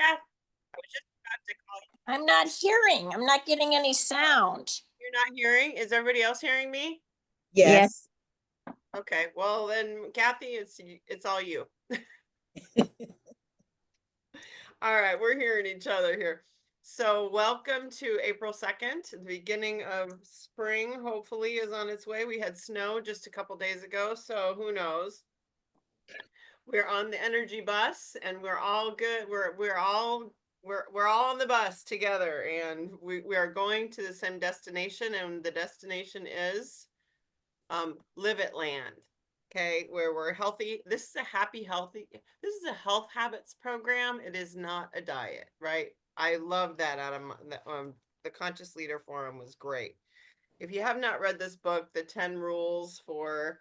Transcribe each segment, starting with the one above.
Kath, I was just about to call you. I'm not hearing. I'm not getting any sound. You're not hearing? Is everybody else hearing me? Yes. Yes. Okay, well then, Kathy, it's all you. All right, we're hearing each other here. So welcome to April 2nd. The beginning of spring hopefully is on its way. We had snow just a couple days ago, so who knows? We're on the energy bus and we're all good. We're all on the bus together, and we are going to the same destination, and the destination is Live It Land. Okay, where we're healthy. This is a this is a health habits program. It is not a diet, right? I love that out of the Conscious Leader Forum was great. If you have not read this book, the 10 rules for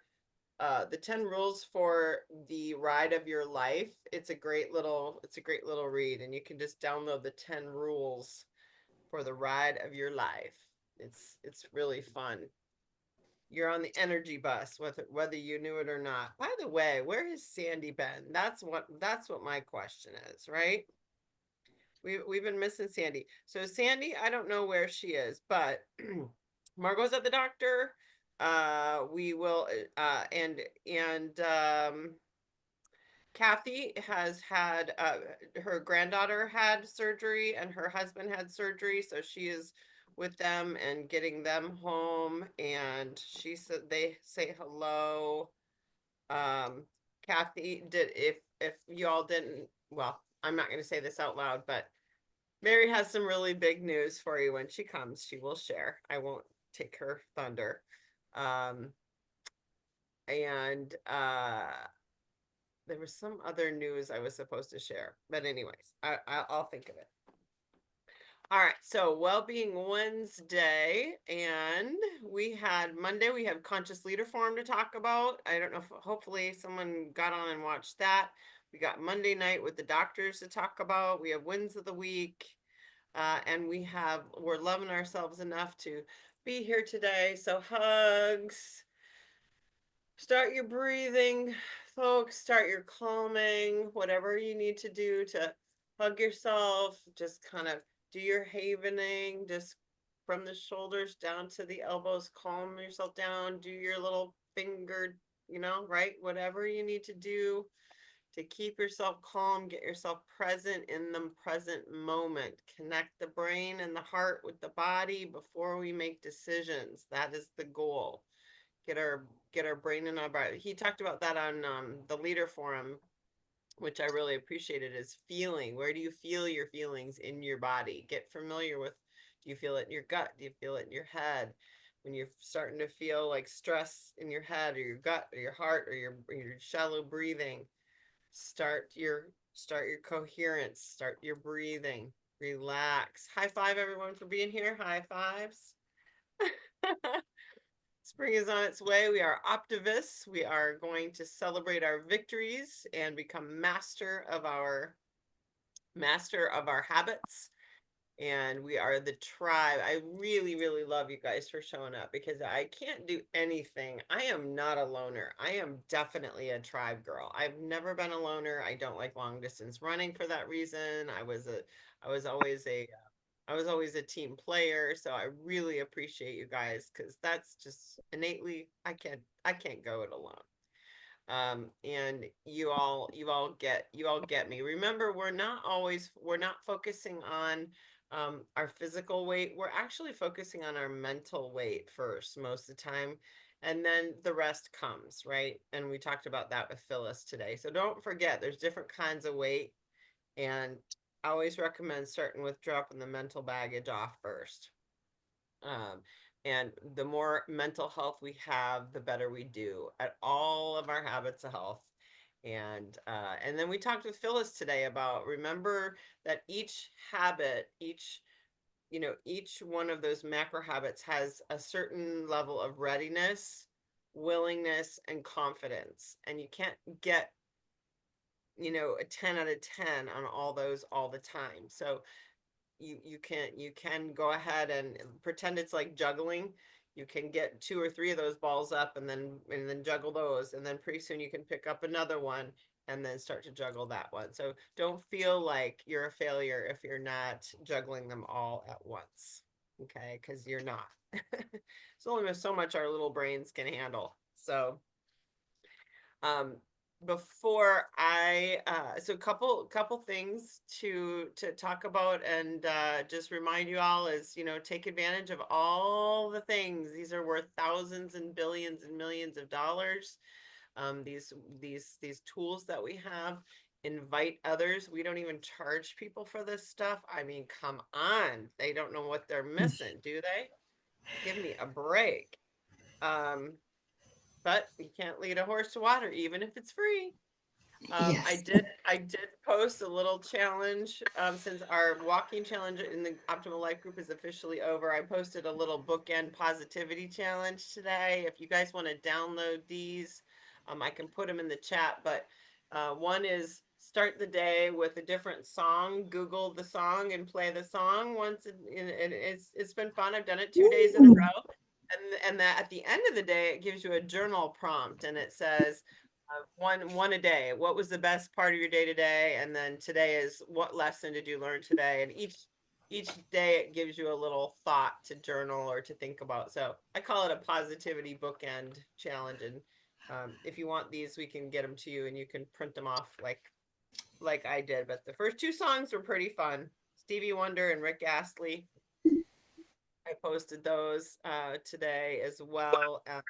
the ride of your life, it's a great little read, and you can just download the 10 rules for the ride of your life. It's really fun. You're on the energy bus, whether you knew it or not. By the way, where has Sandy been? That's what my question is, right? We've been missing Sandy. So Sandy, I don't know where she is, but Margot's at the doctor. We will Kathy has had her granddaughter had surgery and her husband had surgery, so she is with them and getting them home. And she said they say hello. Kathy, did if you all didn't, well, I'm not going to say this out loud, but Mary has some really big news for you when she comes. She will share. I won't take her thunder. And there was some other news I was supposed to share, but anyways, I'll think of it. All right, so Wellbeing Wednesday, and we had Monday, we have Conscious Leader Forum to talk about. I don't know if hopefully someone got on and watched that. We got Monday night with the doctors to talk about. We have wins of the week, and we're loving ourselves enough to be here today. So hugs. Start your breathing, folks. Start your calming, whatever you need to do to hug yourself. Just kind of do your havening, just from the shoulders down to the elbows. Calm yourself down. Do your little finger, right? Whatever you need to do to keep yourself calm, get yourself present in the present moment. Connect the brain and the heart with the body before we make decisions. That is the goal. Get our brain in our body. He talked about that on the Leader Forum, which I really appreciated, is feeling. Where do you feel your feelings in your body? Get familiar with, do you feel it in your gut? Do you feel it in your head? When you're starting to feel like stress in your head or your gut or your heart or your shallow breathing, start your coherence, start your breathing, relax. High five everyone for being here. High fives. Spring is on its way. We are optimists. We are going to celebrate our victories and become master of our habits. And we are the tribe. I really, really love you guys for showing up, because I can't do anything. I am not a loner. I am definitely a tribe girl. I've never been a loner. I don't like long distance running for that reason. I was always a team player, so I really appreciate you guys, because that's just innately, I can't go it alone. And you all get me. Remember, we're not focusing on our physical weight. We're actually focusing on our mental weight first most of the time, and then the rest comes, right? And we talked about that with Phyllis today. So don't forget, there's different kinds of weight, and I always recommend starting with dropping the mental baggage off first. And the more mental health we have, the better we do at all of our habits of health. And then we talked with Phyllis today about, remember that each habit, each one of those macro habits has a certain level of readiness, willingness, and confidence. And you can't get a 10 out of 10 on all those all the time. So you can go ahead and pretend it's like juggling. You can get 2 or 3 of those balls up and then juggle those, and then pretty soon you can pick up another one and then start to juggle that one. So don't feel like you're a failure if you're not juggling them all at once. Okay, because you're not. It's only so much our little brains can handle. So um before I so couple things to talk about and just remind you all is, take advantage of all the things. These are worth thousands and billions and millions of dollars. These tools that we have. Invite others. We don't even charge people for this stuff. I mean, come on. They don't know what they're missing, do they? Give me a break. But you can't lead a horse to water, even if it's free. I Yes. did post a little challenge, since our walking challenge in the Optimal Life group is officially over. I posted a little bookend positivity challenge today. If you guys want to download these, I can put them in the chat. But one is start the day with a different song. Google the song and play the song once, and it's been fun. I've done it 2 days in a Ooh. row, and that at the end of the day, it gives you a journal prompt, and it says one a day. What was the best part of your day today? And then today is, what lesson did you learn today? And each day it gives you a little thought to journal or to think about. So I call it a positivity bookend challenge. And if you want these, we can get them to you, and you can print them off like I did. But the first two songs were pretty fun. Stevie Wonder and Rick Astley. I posted those today as well. I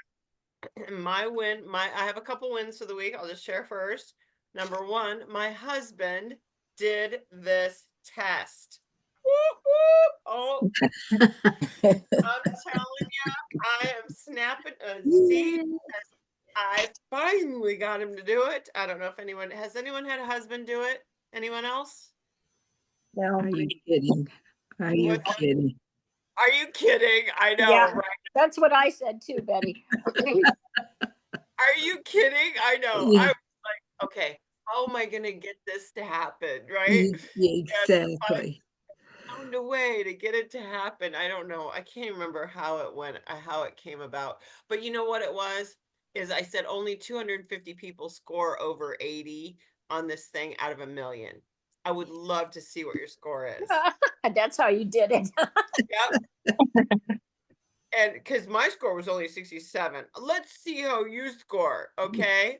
have a couple wins for the week. I'll just share first. Number one, my husband did this test. Whoop, whoop. Oh, I'm telling you, I am snapping a Z. Yay. I finally got him to do it. I don't know if anyone had a husband do it. Anyone else? No. Are you kidding? Are you What's kidding? Are you kidding? I know, Yeah, right? that's what I said too, Betty. Are you kidding? I know. I Yeah, was like, okay, how am I gonna get this to happen, right? And exactly. found a way to get it to happen. I don't know. I can't remember how it went, how it came about. But you know what it was? Is I said only 250 people score over 80 on this thing out of a million. I would love to see what your score is. That's how you did it. Yep. And because my score was only 67. Let's see how you score. Okay.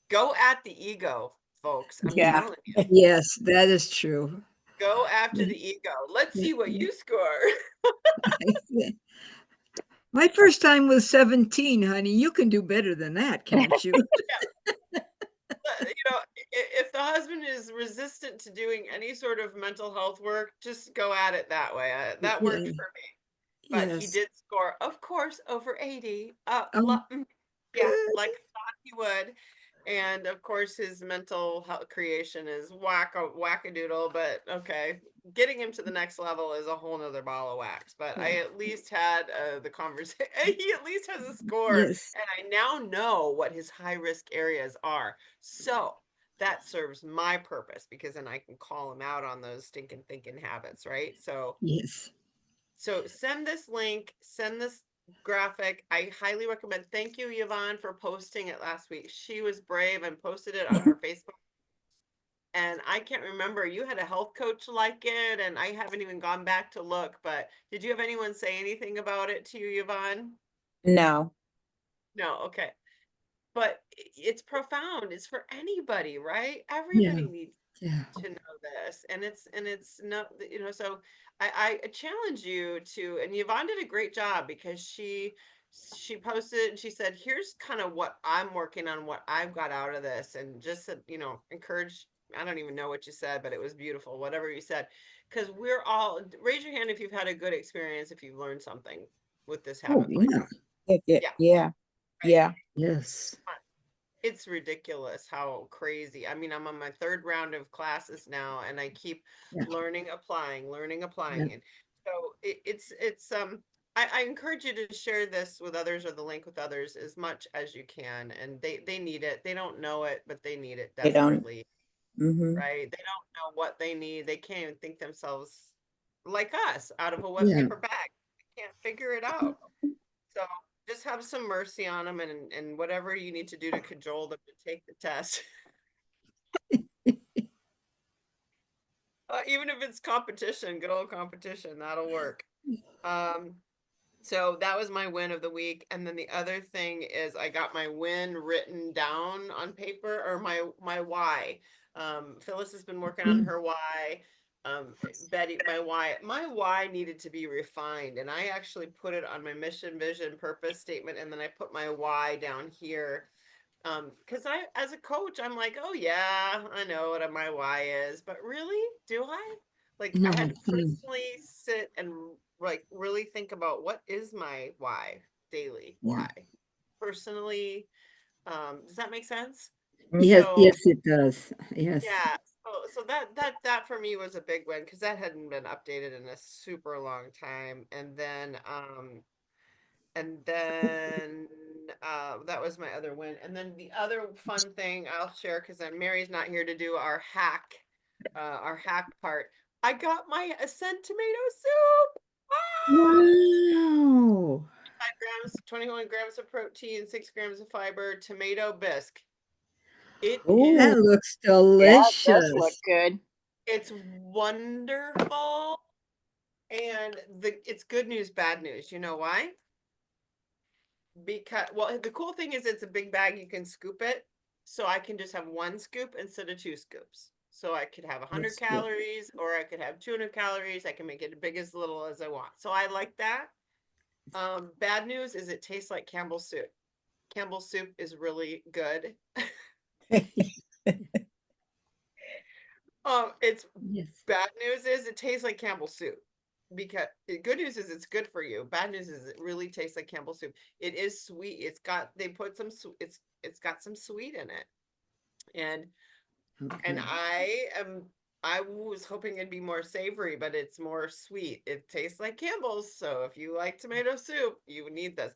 Go at the ego, folks. I'm Yeah. telling you. Yes, that is true. Go after the ego. Let's see what you score. My first time was 17, honey. You can do better than that, can't you? If the husband is resistant to doing any sort of mental health work, just go at it that way. That worked Yeah, for me. But he yes. did score, of course, over 80. Oh, Yeah, good. like I thought he would. And of course, his mental health creation is wackadoodle, but okay. Getting him to the next level is a whole nother ball of wax. But I Yeah. at least had the conversation. He at least has a score. Yes, And I now know what his high risk areas are. So that serves my purpose, because then I can call him out on those stinking thinking habits, right? yes. So send this link, send this graphic. I highly recommend. Thank you, Yvonne, for posting it last week. She was brave and posted it on her Facebook. And I can't remember, you had a health coach like it, and I haven't even gone back to look, but did you have anyone say anything about it to you, Yvonne? No. No, okay. But it's profound. It's for anybody, right? Yeah, Everybody needs yeah. to know this, and it's not, so I challenge you to. And Yvonne did a great job, because she posted and she said, here's kind of what I'm working on, what I've got out of this, and just said, encourage. I don't even know what you said, but it was beautiful, whatever you said, because we're all, raise your hand if you've had a good experience, if you've learned something with this Oh, habit forming. yeah. Yeah, Yeah. right. Yeah. Yes. It's ridiculous how crazy. I mean, I'm on my third round of classes now, and I keep Yeah, learning, yeah. applying. And so I encourage you to share this with others, or the link with others, as much as you can. And they need it. They don't know it, but they need it They don't. desperately, Mm-hmm. right? They don't know what they need. They can't even think themselves like us out of a wet Yeah. paper bag. They can't figure it out. So just have some mercy on them and whatever you need to do to cajole them to take the test. Even if it's competition, good old competition, that'll work. So that was my win of the week. And then the other thing is I got my win written down on paper, or my why. Phyllis has been working on her why. Betty, my why needed to be refined, and I actually put it on my mission, vision, purpose statement, and then I put my why down here. Because I, as a coach, I'm like, oh yeah, I know what my why is, but really, do I? Like, I No. had to personally sit and like really think about what is my why, daily Yeah. why, personally. Does that make sense? Yes, So yes, it does. Yes. yeah, so that for me was a big win because that hadn't been updated in a super long time, and then that was my other win. And then the other fun thing I'll share, because then Mary's not here to do our hack part. I got my Ascent tomato soup. Ah! Wow. 5 grams, 21 grams of protein, 6 grams of fiber, tomato bisque. It Ooh, is, That looks yeah, it does look delicious. good. it's wonderful. And it's good news, bad news. You know why? Because, well, the cool thing is it's a big bag, you can scoop it, so I can just have one scoop instead of two scoops. So I could have 100 That's good. calories, or I could have 200 calories. I can make it as big as little as I want. So I like that. Bad news is it tastes like Campbell's soup. Campbell's soup is really good. It's Yes. bad news is it tastes like Campbell's soup. Because the good news is it's good for you. Bad news is it really tastes like Campbell's soup. It is sweet. They put some it's got some sweet in it. And Okay. I was hoping it'd be more savory, but it's more sweet. It tastes like Campbell's. So if you like tomato soup, you need this.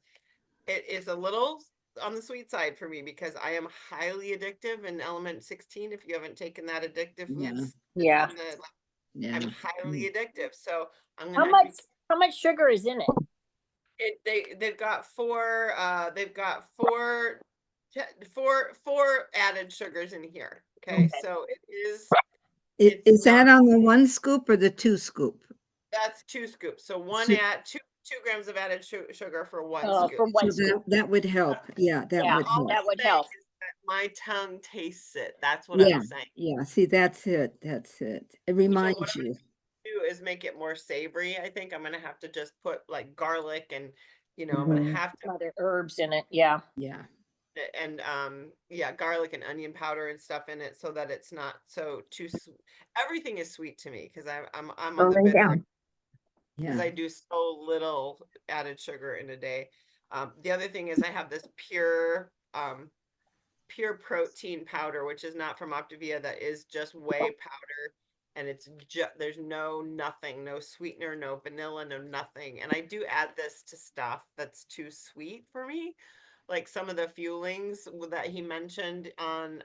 It is a little on the sweet side for me because I am highly addictive in element 16. If you haven't taken that addictive Yeah. foods, it's Yeah. in the Yeah. I'm highly addictive. So I'm How gonna have to much, be how much sugar is in it? they've got four added sugars in here. Okay, Okay. so it's Is not, that on the one scoop or the two scoop? that's 2 scoops. So So, 2 grams of added sugar for one Oh, scoop. for so one scoop. that would help. Yeah, that Yeah, would All help. that I'm would saying help. is that my tongue tastes it. That's what I'm Yeah. saying. Yeah. See, that's it. That's it. It So what reminds I'm you. gonna do is make it more savory. I think I'm gonna have to just put like garlic and I'm gonna Mhm. have to Some other herbs in it. Yeah. Yeah. and yeah, garlic and onion powder and stuff in it so that it's not so too everything is sweet to me because I'm on the Rolling bitter down. because Yeah. I do so little added sugar in a day. The other thing is I have this pure protein powder, which is not from Optavia, that is just whey powder. And it's just, there's nothing, no sweetener, no vanilla, no nothing. And I do add this to stuff that's too sweet for me. Like some of the fuelings that he mentioned on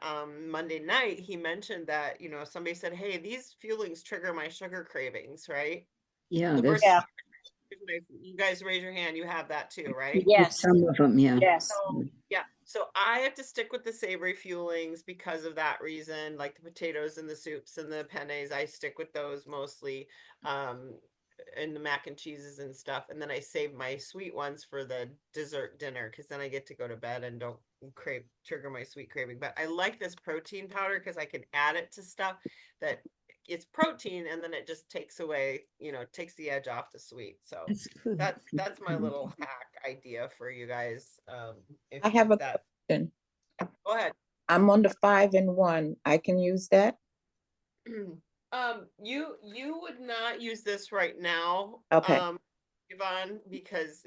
Monday night, he mentioned that, somebody said, hey, these fuelings trigger my sugar cravings, right? Yeah. The person, There's Yeah. you guys raise your hand, you have that too, right? Yes. some of them. Yeah. Yes. So yeah, so I have to stick with the savory fuelings because of that reason. Like the potatoes and the soups and the pennes, I stick with those mostly, um, and the mac and cheeses and stuff. And then I save my sweet ones for the dessert dinner because then I get to go to bed and don't trigger my sweet craving. But I like this protein powder because I can add it to stuff that it's protein and then it just takes away, takes the edge off the sweet. So That's good. that's my little hack idea for you guys. I have a If that, question. go ahead. I'm on the 5-in-1. I can use that? You would not use this right now, Okay. Yvonne, because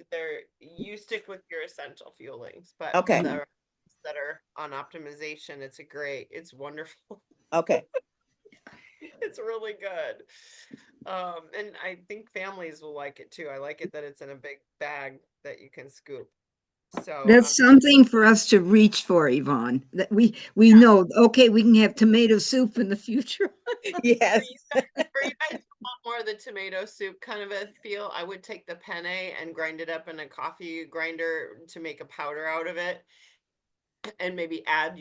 you stick with your essential fuelings, but for Okay. the that are on optimization, it's wonderful. Okay. It's really good. And I think families will like it too. I like it that it's in a big bag that you can scoop. So, That's something for us to reach for, Yvonne. That we know, okay, we can have tomato soup in the future. Yes. for you guys who want more the tomato soup kind of a feel, I would take the penne and grind it up in a coffee grinder to make a powder out of it. And maybe add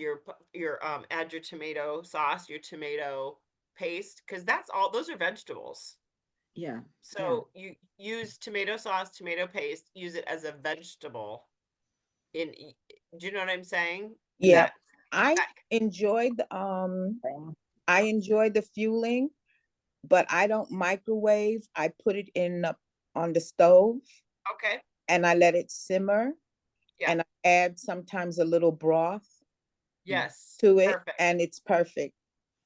add your tomato sauce, your tomato paste, because that's all, those are vegetables. Yeah. So you use tomato sauce, tomato paste, use it as a vegetable do you know what I'm saying? Yeah, That, I that enjoyed I enjoy the fueling, but I don't microwave. I put it on the stove okay. and I let it simmer, Yeah. and I add sometimes a little broth Yes. to it, Perfect. and it's perfect.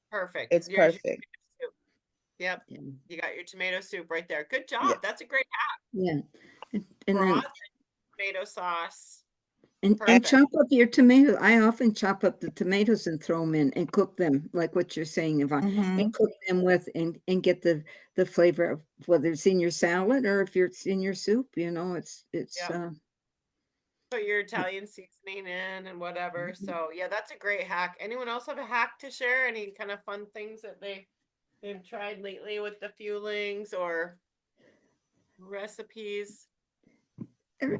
Perfect. It's Here's your perfect. tomato soup. Yep. Yeah. You got your tomato soup right there. Good Yeah. job. That's a great Yeah. And then broth and tomato sauce. and Perfect. chop up your tomato. I often chop up the tomatoes and throw them in and cook them, like what you're saying, Yvonne. Mhm. And cook them with and get the flavor of whether it's in your salad or if it's in your soup. You know, it's Yep. Put your Italian seasoning in and whatever. So yeah, that's a great hack. Anyone else have a hack to share? Any kind of fun things that they've tried lately with the fuelings or recipes?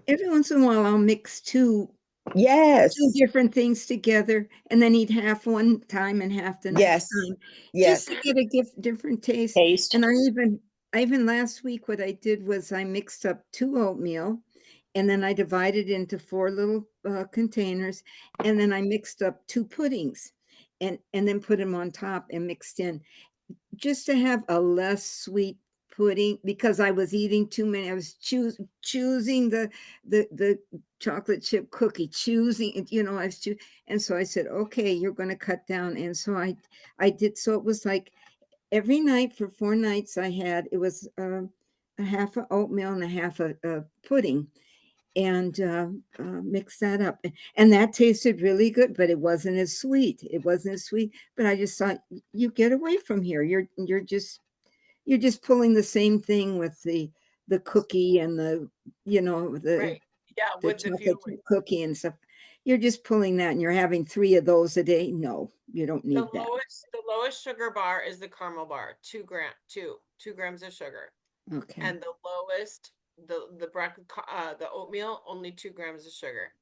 every once in a while I'll mix two Yes. different things together and then eat half one time and half the next Yes. time, Yes. just to get a different taste. Taste. And I even last week, what I did was I mixed up 2 oatmeal and then I divided into 4 little containers, and then I mixed up 2 puddings and then put them on top and mixed in, just to have a less sweet pudding, because I was eating too many. I was choosing the chocolate chip cookie, choosing, you know, and so I said, okay, you're going to cut down. And so I did. So it was like every night for 4 nights it was a half of oatmeal and a half of pudding, and mix that up, and that tasted really good, but it wasn't as sweet. But I just thought, you get away from here. You're just pulling the same thing with the cookie and the, you know, Right. Yeah, the with the chocolate fueling. chip cookie and stuff. You're just pulling that and you're having 3 of those a day. No, you don't The need that. lowest sugar bar is the caramel bar, 2 grams of sugar. Okay. And the lowest, the oatmeal, only 2 grams of sugar.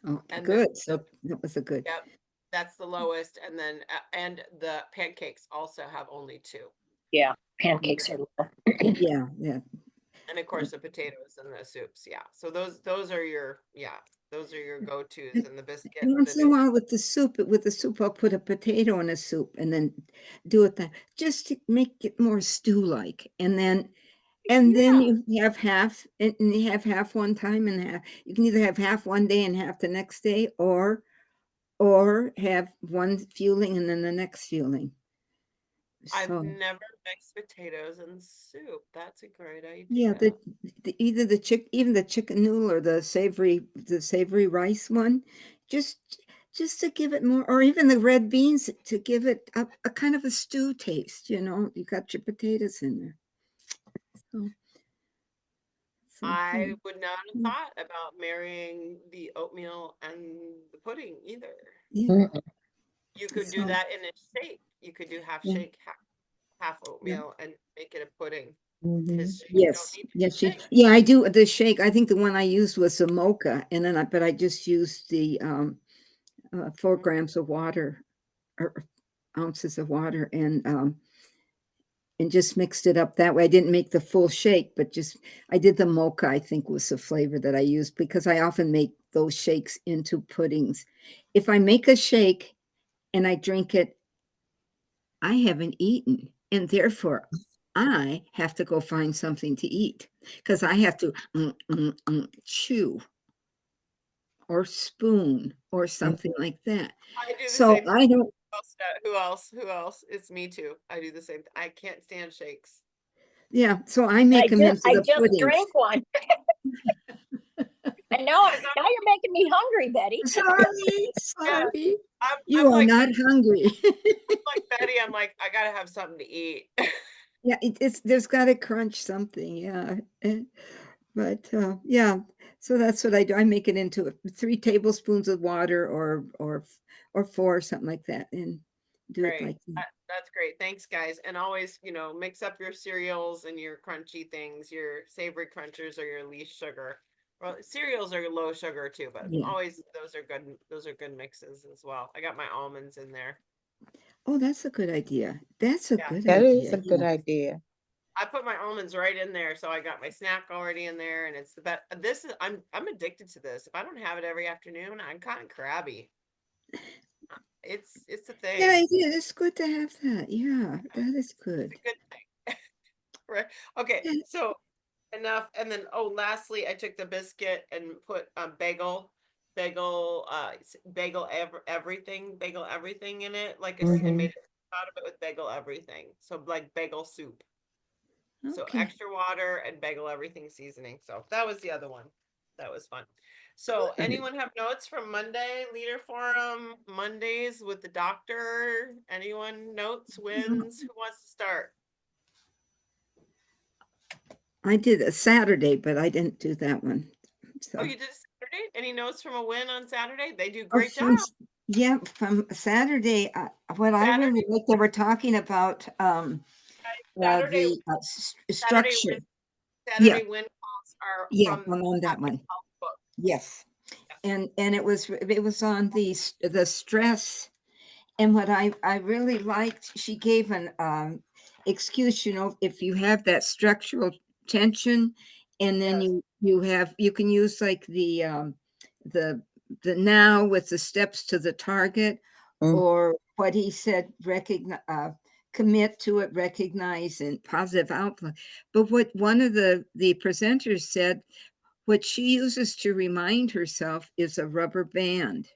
Okay, And good. So that was a good. yep, that's the lowest. And then and the pancakes also have only 2. Yeah, pancakes are low. Yeah, yeah. And of course the potatoes and the soups. Yeah. So those are your go-tos, and the biscuit, Once in a while with the soup, I'll put a potato in a soup and then do it that, just to make it more stew-like. And then Yeah. you have half, and you have half one time and half. You can either have half one day and half the next day, or have one fueling and then the next fueling. I've So never mixed potatoes and soup. That's a great yeah, idea. either even the chicken noodle or the savory rice one, just just to give it more, or even the red beans to give it a kind of a stew taste. You know, you got your potatoes in there. So, I would not have yeah, thought about marrying the oatmeal and the pudding either. yeah. Mm. You could do So that in a shake. You could do half yeah, shake, half yeah. oatmeal, and make it a pudding. Mhm. Because shakes don't Yes, need to yes, be big. yeah. I do the shake. I think the one I used was a mocha, and then but I just used the 4 grams of water, or ounces of water, and just mixed it up that way. I didn't make the full shake, but just I did the mocha, I think was the flavor that I used, because I often make those shakes into puddings. If I make a shake and I drink it, I haven't eaten, and therefore I have to go find something to eat, because I have to chew or spoon or something like that. I do the So same thing. I don't. Who else? Who else? It's me too. I do the same. I can't stand shakes. Yeah, so I make them into I the just puddings. drank one. I know. Because Now you're making me hungry, Betty. Sorry, yeah, sorry. I'm You are like not hungry. Betty. I'm like, I gotta have something to eat. Yeah, there's got to crunch something. Yeah, but yeah. So that's what I do. I make it into 3 tablespoons of water, or 4, something like that, and do it Great. like that. That's great. Thanks, guys. And always, mix up your cereals and your crunchy things, your savory crunchers or your least sugar. Well, cereals are low sugar too, but Yeah. always those are good. Those are good mixes as well. I got my almonds in there. Oh, that's a good idea. That's a Yeah. good That is idea. a good Yeah. idea. I put my almonds right in there, so I got my snack already in there, and it's the best. This is I'm addicted to this. If I don't have it every afternoon, I'm kind of crabby. It's a thing. Yeah, yeah, it's good to have that. Yeah, that is It's good. a good thing. Right. Okay. Yeah. So enough. And then, lastly, I took the biscuit and put bagel everything in it, and made Mhm. it out of it with bagel everything. So like bagel soup. So Okay. extra water and bagel everything seasoning. So that was the other one. That was fun. So anyone have notes from Monday, leader forum, Mondays with the doctor? Anyone notes, wins? Who wants to start? I did a Saturday, but I didn't do that one. So. Oh, you did Saturday? Any notes from a win on Saturday? They do Oh, great job. yeah, from Saturday, what I Saturday, really like, they were talking about Saturday, the Saturday structure. win, Yeah, Saturday win calls are yeah, from I'm on that Dr. one. Paul's book. Yes, Yeah. and it was on the stress. And what I really liked, she gave an excuse, if you have that structural tension, and then Yes. you can use like the the now with the steps to the target, Mm. or what he said, recognize, commit to it, recognize, and positive outlook. But what one of the presenters said, what she uses to remind herself is a rubber band.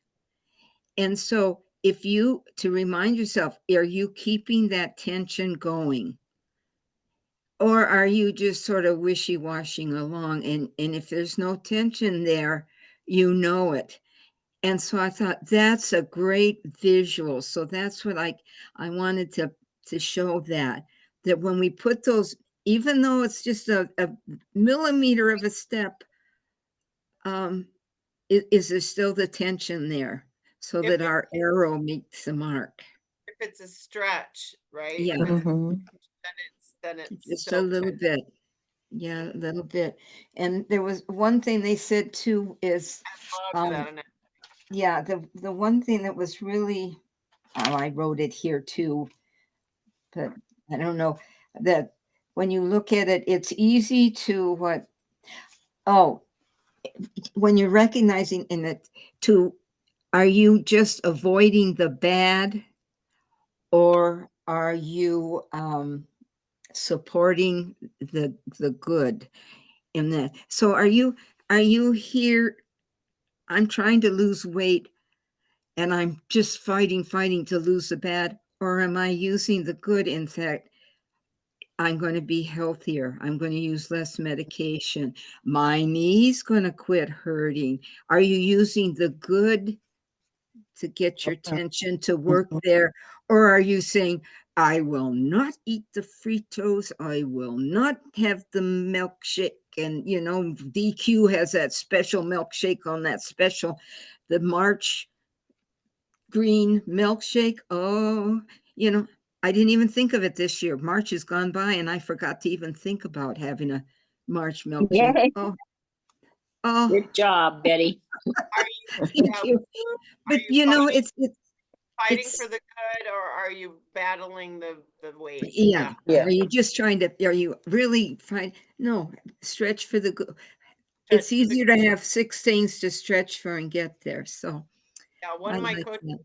And so if you, to remind yourself, are you keeping that tension going? Or are you just sort of wishy-washing along? And if there's no tension there, you know it. And so I thought that's a great visual. So that's what I wanted to show that when we put those, even though it's just a millimeter of a step, is there still the tension there so If that it, our arrow meets the mark? if it's a stretch, right? Yeah, If it's a Mhm. stretch, then it's just a still little tension. bit. Yeah, a little bit. And there was one thing they said too is, Loved um, that. And yeah, the one thing that was really, oh, I wrote it here too, but I don't know that when you look at it, it's easy to what, oh, when you're recognizing in it, to, are you just avoiding the bad, or are you supporting the good in that? So are you here, I'm trying to lose weight and I'm just fighting to lose the bad, or am I using the good? In fact, I'm going to be healthier, I'm going to use less medication, my knee's going to quit hurting. Are you using the good to get your tension to work Mhm. there? Or are you saying, I will not eat the Fritos, I will not have the milkshake? And, DQ has that special milkshake on that special, the March green milkshake. Oh, I didn't even think of it this year. March has gone by and I forgot to even think about having a March milkshake. Yay. Oh, Good job, Betty. are you, thank yeah, you. are But you fighting, fighting it's for the good, or are you battling the weight? yeah. Yeah. Yeah. Are you just are you really fine? No, stretch for the good. It's Stretch for the easier to have 6 things to stretch for and get there. So Yeah, one I of my like that.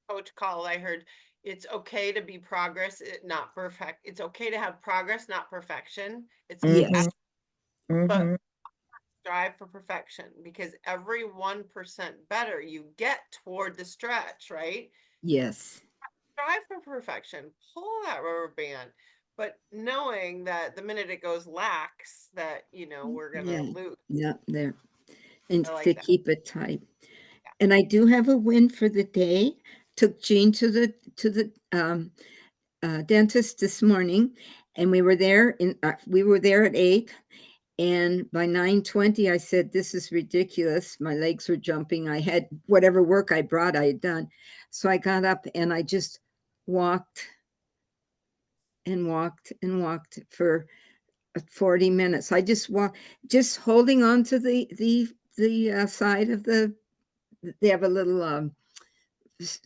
coach called, I heard it's okay to be progress, not perfect. It's okay to have progress, not perfection. It's Yes, Mhm. but Mhm. strive for perfection, because every 1% better you get toward the stretch, right? yes. Strive for perfection, pull that rubber band, but knowing that the minute it goes lax, that we're gonna Yeah, lose. yeah, there. And I to like that. keep it tight. And I do have a win for the day. Took Jean to the dentist this morning, and we were there at 8. And by 9:20, I said, this is ridiculous. My legs were jumping. I had whatever work I brought, I had done. So I got up and I just walked and walked and walked for 40 minutes. I just walk, just holding on to the side of they have a little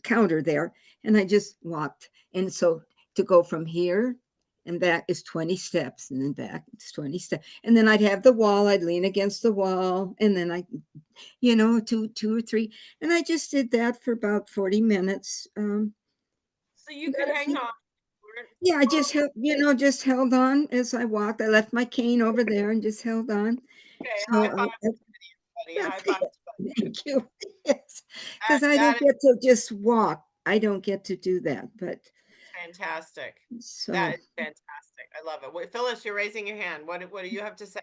counter there, and I just walked. And so to go from here and back is 20 steps, and then back it's 20 steps. And then I'd have the wall, I'd lean against the wall, and then two or three. And I just did that for about 40 minutes. So you could hang on. Yeah, I just held, just held on as I walked. I left my cane over there and just held on. Okay, So high five to Betty. High five to Betty. thank you. Yes, because I That don't get to just walk. I don't get to do that. But fantastic. so That is fantastic. I love it. Wait, Phyllis, you're raising your hand. What do you have to say?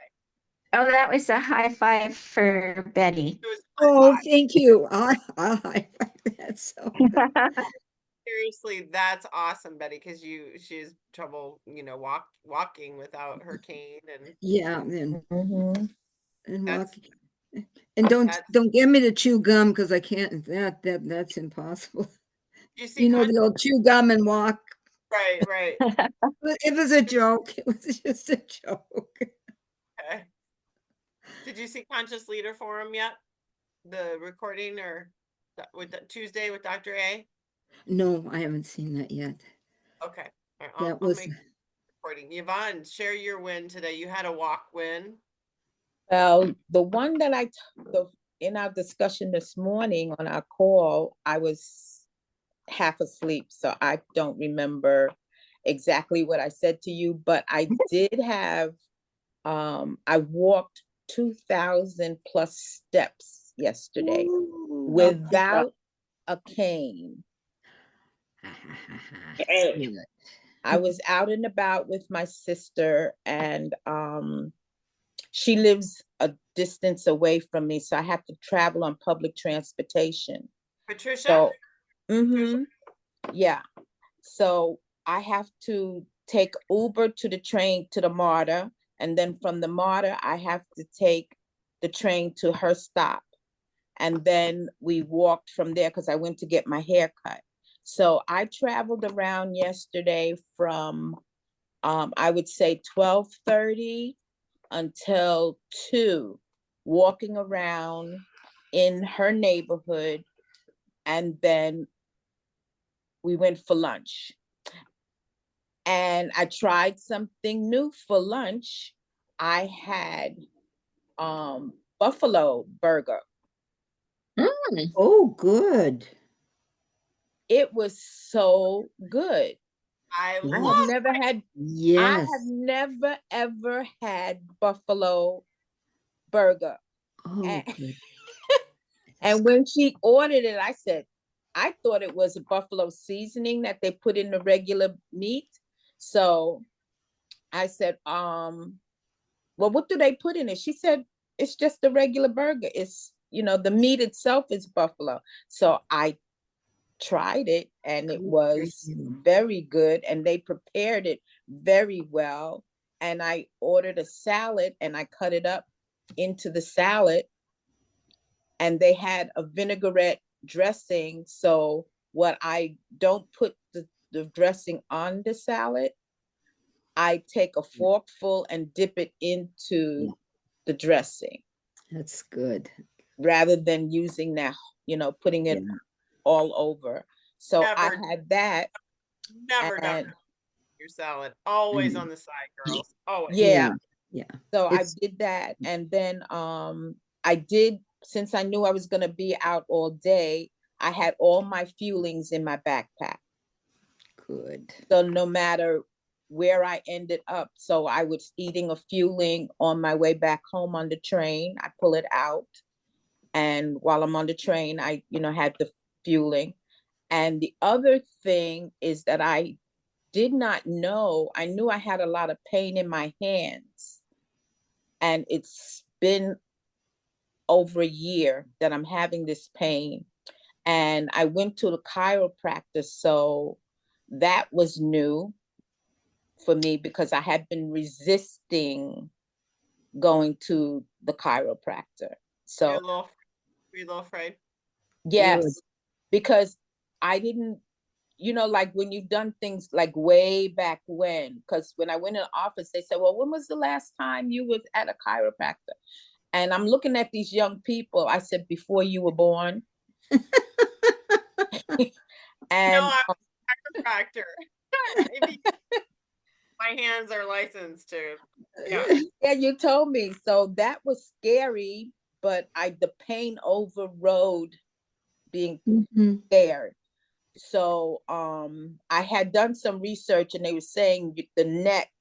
Oh, that was a high five for Betty. It was a high oh, five. thank you. I'll high five that. So Seriously, that's awesome, Betty, because she has trouble, walking without her cane, and yeah, and Mhm. that's walking. And that's. don't get me to chew gum because I can't. That's impossible. You see, The old chew gum and walk. right. It was a joke. It was just a joke. Okay. Did you see Conscious Leader Forum yet? The recording with Tuesday with Dr. A? No, I haven't seen that yet. Okay. All right, That I'll was make a recording. Yvonne, share your win today. You had a walk win. Well, the one that in our discussion this morning on our call, I was half asleep, so I don't remember exactly what I said to you, but I did have, I walked 2,000 plus steps yesterday Ooh. without a cane. Good. I was out and about with my sister, and she lives a distance away from me, so I have to travel on public transportation. Patricia? So, yeah. So I have to take Uber to the train to the MARTA, and then from the MARTA, I have to take the train to her stop. And then we walked from there because I went to get my hair cut. So I traveled around yesterday from, I would say 12:30 until 2, walking around in her neighborhood, and then we went for lunch. And I tried something new for lunch. I had buffalo burger. Oh, good. It was so good. I Yeah. I have love never had I Yes. have never ever had buffalo burger. Oh, And, good. and when she ordered it, I said, I thought it was a buffalo seasoning that they put in the regular meat. So I said, well, what do they put in it? She said, it's just a regular burger. It's, the meat itself is buffalo. So I tried it, and it Good for was you. very good, and they prepared it very well. And I ordered a salad, and I cut it up into the salad, and they had a vinaigrette dressing. So what I don't put the dressing on the salad, I take a forkful and dip it into Yeah. the dressing That's good. rather than using that, putting it Yeah. all over. So I Never, had that, never and your salad. Always Mm. on the side, girls. Always. yeah, Yeah. so I It's did that. And then I did, since I knew I was gonna be out all day, I had all my fuelings in my backpack. good. So no matter where I ended up, so I was eating a fueling on my way back home on the train. I pull it out, and while I'm on the train, I had the fueling. And the other thing is that I did not know, I knew I had a lot of pain in my hands, and it's been over a year that I'm having this pain. And I went to the chiropractor, so that was new for me because I had been resisting going to the chiropractor. You're a So little, you're a little afraid. yes, because I didn't like when you've done things like way back when, because when I went in the office, they said, well, when was the last time you was at a chiropractor? And I'm looking at these young people. I said, before you were born. And No, I'm a chiropractor. My hands are licensed to. Yeah. yeah, you told me. So that was scary, but the pain overrode being Mhm. scared. So I had done some research and they were saying the neck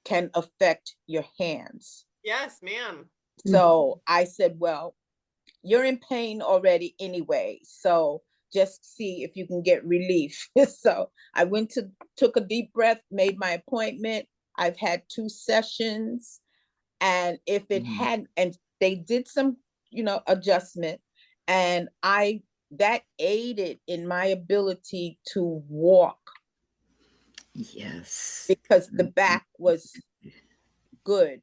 can affect your hands. Yes, ma'am. So I said, well, you're in pain already anyway. So just see if you can get relief. So I took a deep breath, made my appointment. I've had 2 sessions. And if it had, and they did some, adjustment, and that aided in my ability to walk Yes. because the back was good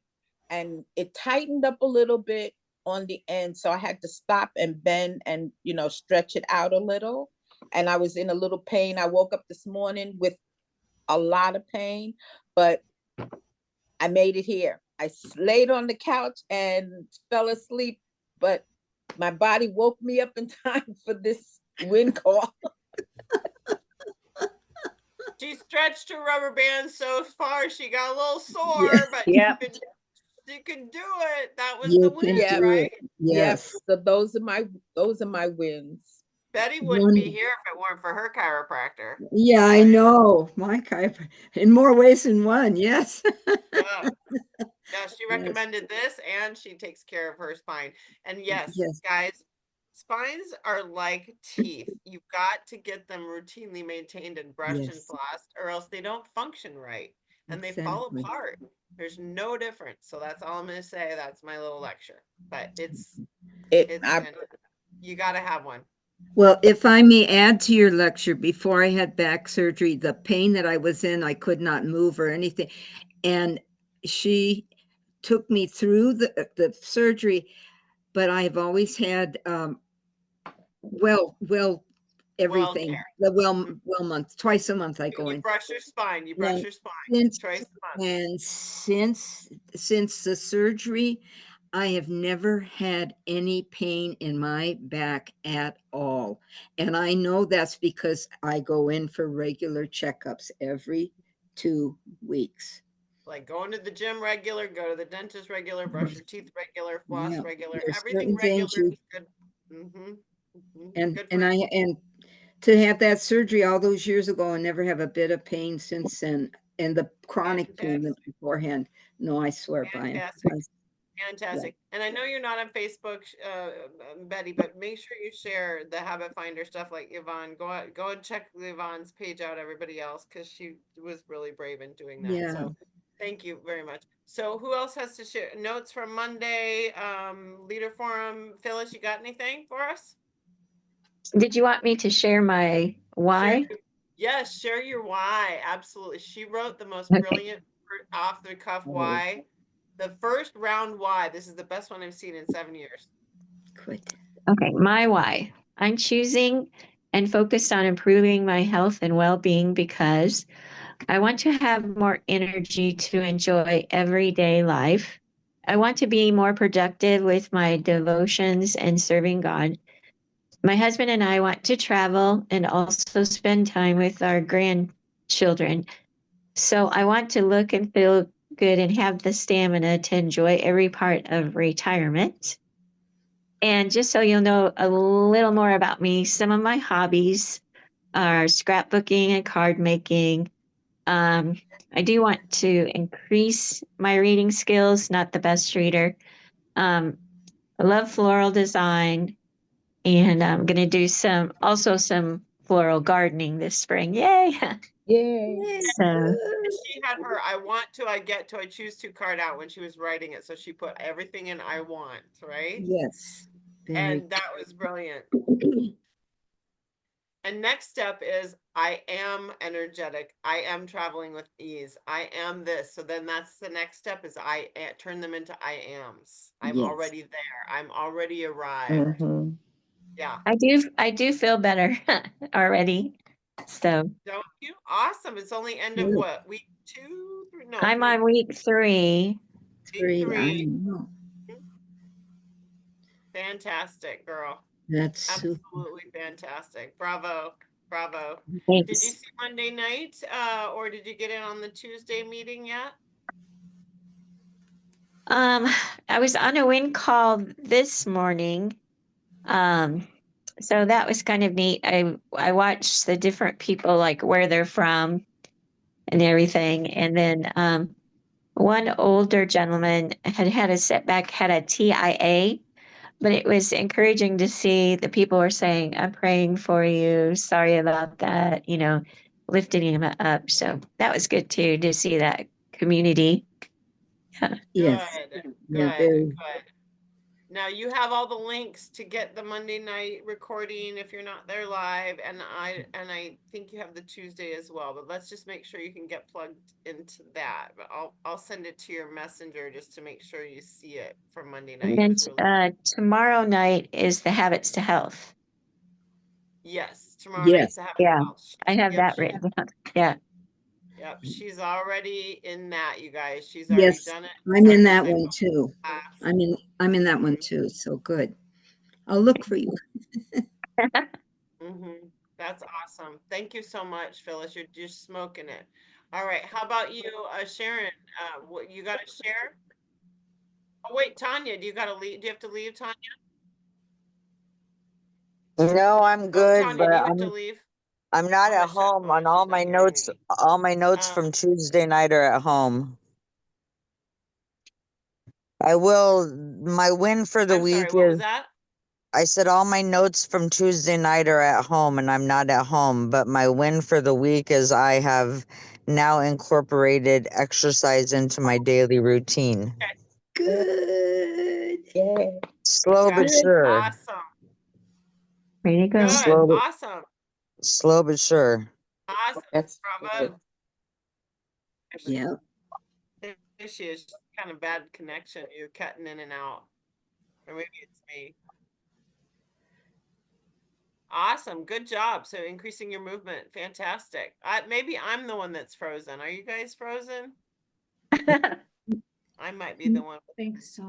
and it tightened up a little bit on the end. So I had to stop and bend and, stretch it out a little. And I was in a little pain. I woke up this morning with a lot of pain, but I made it here. I laid on the couch and fell asleep, but my body woke me up in time for this wind call. She stretched her rubber band so far she got a little sore, Yeah. but Yeah. you could do it. That was You the can win, Yeah. do right? it. Yes. Yep. So those are my wins. Betty wouldn't be One- here if it weren't for her chiropractor. Yeah, I Right. know. My chiropractor in more ways than one. Yes. Yeah. Yeah, she Yes. recommended this and she takes care of her spine. And yes, Yes. guys, spines are like teeth. You've got to get them routinely maintained and brushed and Yes. flossed, or else they don't function right and they fall Exactly. apart. There's no difference. So that's all I'm going to say. That's my little lecture. But it's fantastic. You got to have one. Well, if I may add to your lecture, before I had back surgery, the pain that I was in, I could not move or anything. And she took me through the surgery, but I've always had everything. care. The Mhm. well month, twice a month I go You in. brush your spine. You brush And your spine since twice a month. and since the surgery, I have never had any pain in my back at all. And I know that's because I go in for regular checkups every 2 weeks. Like going to the gym regular, go to the dentist regular, brush your teeth regular, floss Yeah, regular, there's everything certain regular things you is good. Mm-hmm. and Good for you. and to have that surgery all those years ago and never have a bit of pain since then, and the chronic pain Fantastic. beforehand. No, I swear by him. Fantastic. Yeah. Fantastic. And I know you're not on Facebook, Betty, but make sure you share the habit finder stuff like Yvonne. Go and check Yvonne's page out, everybody else, because she was really brave in doing that. Yeah. So thank you very much. So who else has to share notes from Monday? Leader Forum. Phyllis, you got anything for us? Did you want me to share my why? Yes, share your why. Absolutely. She wrote the most Okay. brilliant off the cuff why. The first round why. This is the best one I've seen in 7 years. Good. Okay, my why. I'm choosing and focused on improving my health and well-being because I want to have more energy to enjoy everyday life. I want to be more productive with my devotions and serving God. My husband and I want to travel and also spend time with our grandchildren. So I want to look and feel good and have the stamina to enjoy every part of retirement. And just so you'll know a little more about me, some of my hobbies are scrapbooking and card making. I do want to increase my reading skills, not the best reader. I love floral design, and I'm going to do some floral gardening this spring. Yay! Yay. So, She had her I want to, I get to, I choose to card out when she was writing it. So she put everything in I want, right? Yes. Very And that was brilliant. And next step is I am energetic. I am traveling with ease. I am this. So then that's the next step is turn them into I ams. I'm Yes. already there. I'm already arrived. Mhm. Yeah. I do feel better already. So Don't you? Awesome. It's only end of Good. what? Week 2? No, I'm 3. on week 3. Week Great, I 3. know. Fantastic, girl. That's super. Absolutely fantastic. Bravo. Bravo. Did you Thanks. see Monday night, or did you get in on the Tuesday meeting yet? Um, I was on a wind call this morning. So that was kind of neat. I watched the different people, like where they're from and everything. And then one older gentleman had a setback, had a TIA, but it was encouraging to see the people were saying, "I'm praying for you. Sorry about that," lifting him up. So that was good too, to see that community. Yeah. Yes, Good, yeah, good, very. good. Now you have all the links to get the Monday night recording if you're not there live, and I think you have the Tuesday as well. But let's just make sure you can get plugged into that. But I'll send it to your messenger just to make sure you see it for Monday night. It And was really then tomorrow night is the Habits to Health. yes. Tomorrow Yes, night's the Habit Yeah, House. I have Yep, that written down. Yeah. yep. She's already in that, you guys. She's already yes, done it. I'm in Started that the one too. class. I'm in that one Mhm. too, so good. I'll look for you. Mm-hmm. That's awesome. Thank you so much, Phyllis. You're just smoking it. All right. How about you, Sharon? What you got to share? Oh, wait, Tanya, do you got to leave? Do you have to leave, Tanya? No, I'm Oh, good, Tanya, but do you have to leave? I'm not Oh, at home. oh, On she's not hearing me. all my notes Um, from Tuesday night are at home. I will. My win for the I'm sorry. week What was is that? I said all my notes from Tuesday night are at home, and I'm not at home. But my win for the week is I have now incorporated exercise into my daily routine. Good. Yay. Slow but Fantastic. sure. Awesome. Ready to go. Good. Slow but Awesome. slow but sure. Awesome. That's good. Bravo. Yeah. There she is. Kind of bad connection. You're cutting in and out. Or maybe it's me. Awesome. Good job. So increasing your movement. Fantastic. Maybe I'm the one that's frozen. Are you guys frozen? I might be the one. think so.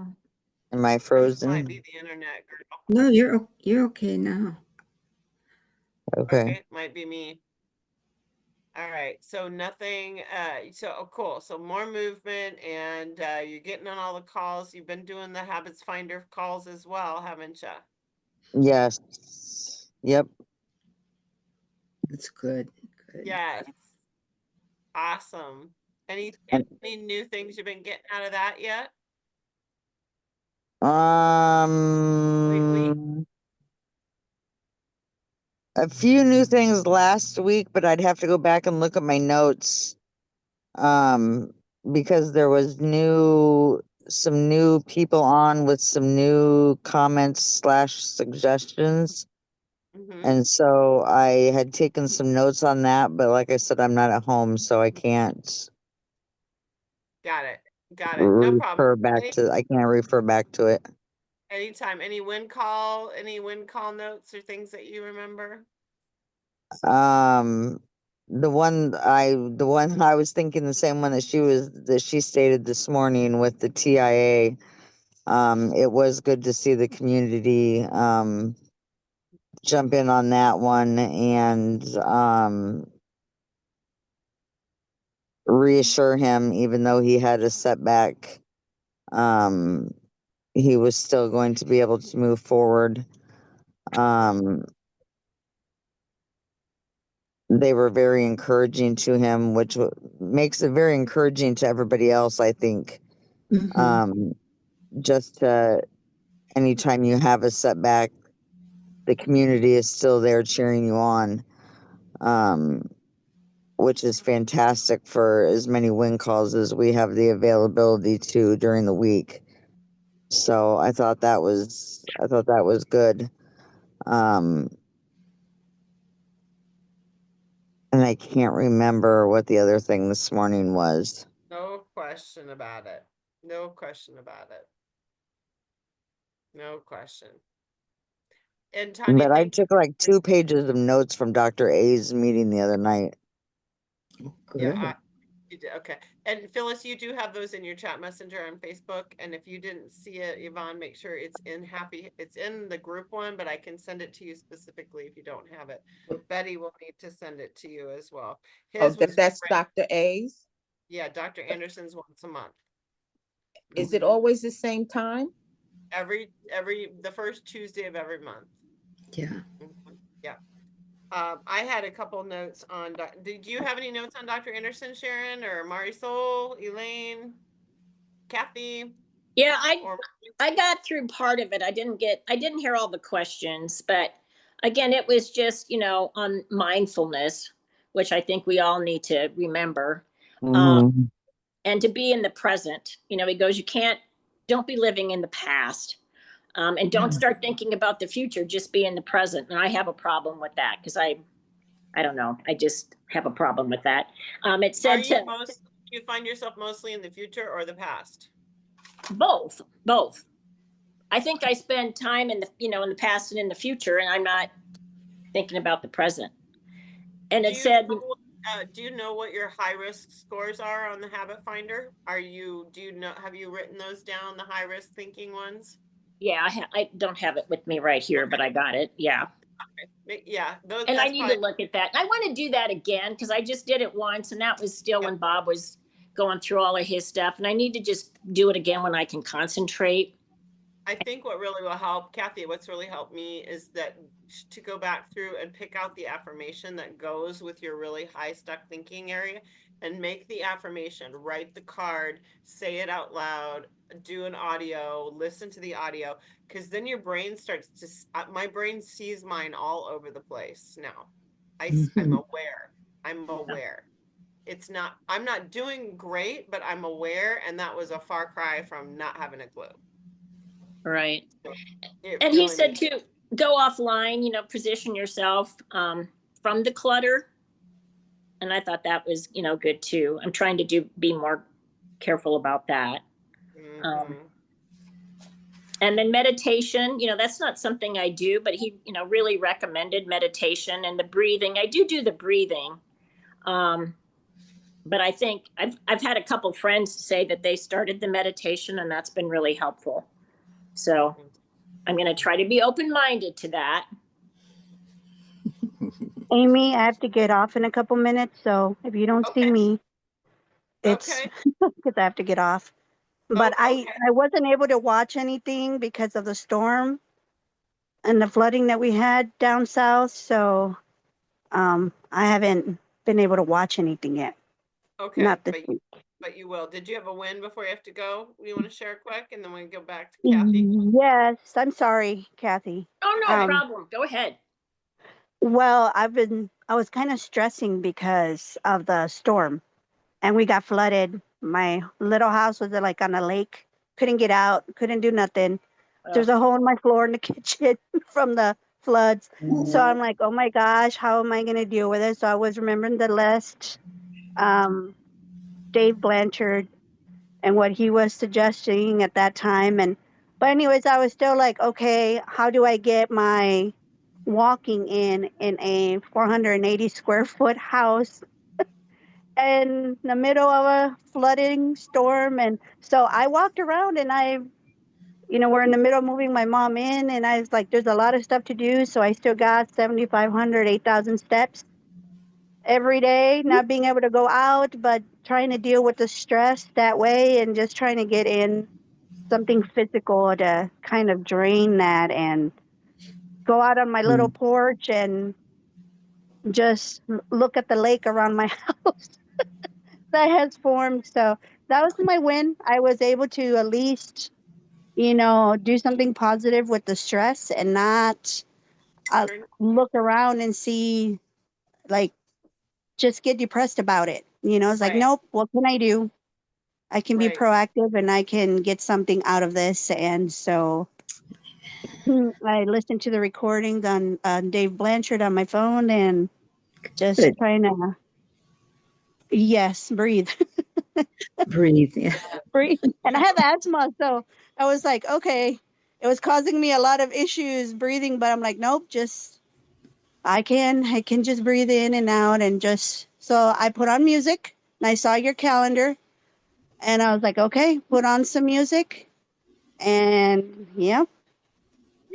Am I It might frozen? be the internet, girl. No, you're okay now. Okay. Okay, might be me. All right. So nothing. Cool. So more movement, and you're getting on all the calls. You've been doing the Habits Finder calls as well, haven't you? Yes. Yep. That's good. Good. Yes. Awesome. Any And new things you've been getting out of that yet? Lately? a few new things last week, but I'd have to go back and look at my notes. Because there was some new people on with some new comments slash suggestions. Mm-hmm. And so I had taken some notes on that, but like I said, I'm not at home, so I can't Got it. Got it. No problem. I can't refer back to it. Anytime. Any win call notes or things that you remember? Um, the one I was thinking the same one that she stated this morning with the TIA. It was good to see the community jump in on that one and reassure him, even though he had a setback, um, he was still going to be able to move forward. They were very encouraging to him, which makes it very encouraging to everybody else, I think. Mhm. Just anytime you have a setback, the community is still there cheering you on, which is fantastic for as many win calls as we have the availability to during the week. So I thought that was good. And I can't remember what the other thing this morning was. No question about it. No question about it. No question. And Tanya, But I thank you. took like 2 pages of notes from Dr. A's meeting the other night. Yeah, Good. you did, okay. And Phyllis, you do have those in your chat messenger on Facebook. And if you didn't see it, Yvonne, make sure it's in the group one, but I can send it to you specifically if you don't have it. Betty will need to send it to you as well. Oh, His was that's great. Dr. A's. Yeah, Dr. Anderson's once a month. Is it always the same time? The first Tuesday of every month. Yeah. Yeah. I had a couple notes on, did you have any notes on Dr. Anderson, Sharon, or Marisol, Elaine, Kathy? Yeah, Or I got through part of it. I didn't hear all the questions, but again, it was just, on mindfulness, which I think we all need to remember. Mhm. And to be in the present. He goes, don't be living in the past. And don't start thinking about the future, just be in the present. And I have a problem with that because I don't know. I just have a problem with that. It said do you find yourself mostly in the future or the past? both. I think I spend time in the past and in the future, and I'm not thinking about the present. And it said, do you know what your high risk scores are on the habit finder? Have you written those down, the high risk thinking ones? yeah, I don't have it with me right here, but I got it. Yeah. Okay. Yeah. And I need to look at that. I want to do that again because I just did it once, and that was still when Bob was going through all of his stuff. And I need to just do it again when I can concentrate. I think what really will help, Kathy, what's really helped me is that to go back through and pick out the affirmation that goes with your really high stuck thinking area and make the affirmation, write the card, say it out loud, do an audio, listen to the audio, because then your brain starts to, my brain sees mine all over the place now. I'm aware. I'm aware. I'm not doing great, but I'm aware. And that was a far cry from not having a clue. Right. And he said to go offline, position yourself from the clutter. And I thought that was, good too. I'm trying to be more careful about that. And then meditation, that's not something I do, but he, really recommended meditation and the breathing. I do the breathing. But I think I've had a couple friends say that they started the meditation and that's been really helpful. So I'm going to try to be open-minded to that. Amy, I have to get off in a couple minutes, so if you don't see me, it's because I have to get off. But I wasn't able to watch anything because of the storm and the flooding that we had down south, so I haven't been able to watch anything yet. Okay, Not this week. but you will. Did you have a win before you have to go? You want to share quick, and then we go back to Kathy? Yes, I'm sorry, Kathy. Oh, no problem. Go ahead. Well, I was kind of stressing because of the storm and we got flooded. My little house was like on a lake. Couldn't get out, couldn't do nothing. There's a hole in my floor in the kitchen from the floods. So I'm like, oh my gosh, how am I going to deal with it? So I was remembering the list, Dave Blanchard and what he was suggesting at that time. But anyways, I was still like, okay, how do I get my walking in a 480 square foot house in the middle of a flooding storm? And so I walked around and we're in the middle of moving my mom in, and I was like, there's a lot of stuff to do. So I still got 7,500, 8,000 steps every day, not being able to go out, but trying to deal with the stress that way and just trying to get in something physical to kind of drain that and go out on my little porch and just look at the lake around my house that has formed. So that was my win. I was able to at least, do something positive with the stress and not look around and see, like, just get depressed about it. It's like, nope, what can I do? I can be proactive and I can get something out of this. And so I listened to the recordings on Dave Blanchard on my phone and just trying to, yes, breathe. Breathe. Yeah. Breathe. And I have asthma. So I was like, okay, it was causing me a lot of issues breathing, but I'm like, nope, just I can just breathe in and out and just so I put on music and I saw your calendar and I was like, okay, put on some music and yep,